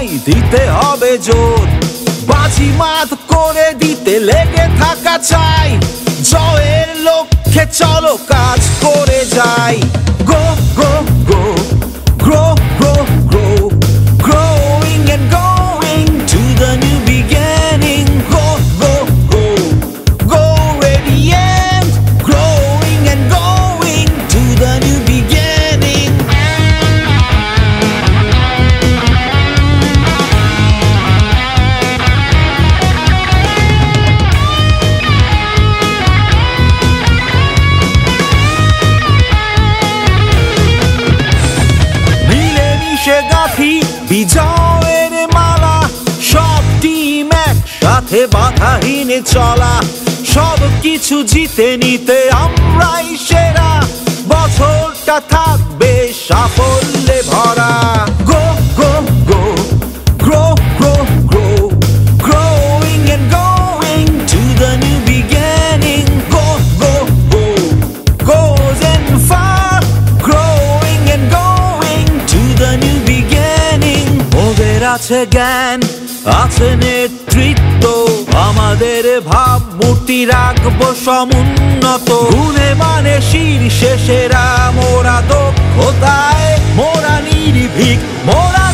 নাই দিতে হবে জোর বাজিমাত করে দিতে লেগে থাকা চাই জয়ের লক্ষ্যে চলো কাজ করে যাই go go go grow grow grow growing and going to the new beginning go go go go radiant growing and going to the new beginning মিলেমিশে গাঁথি বিজয়ের মালা সব টিম একসাথে বাধাহীন চলা সব কিছু জিতে নিতে আমরাই সেরা বছরটা থাকবে সাফল্যে ভরা go go go grow grow grow growing and going to the new beginning go go go goes and far growing and going to the new beginning ওদের আছে জ্ঞান আছে নেতৃত্ব আমাদের ভাবমূর্তি রাখবো সমুন্নত গুণে মানে শীর্ষে সেরা মোরা দক্ষতায় মোরা নির্ভীক মোরা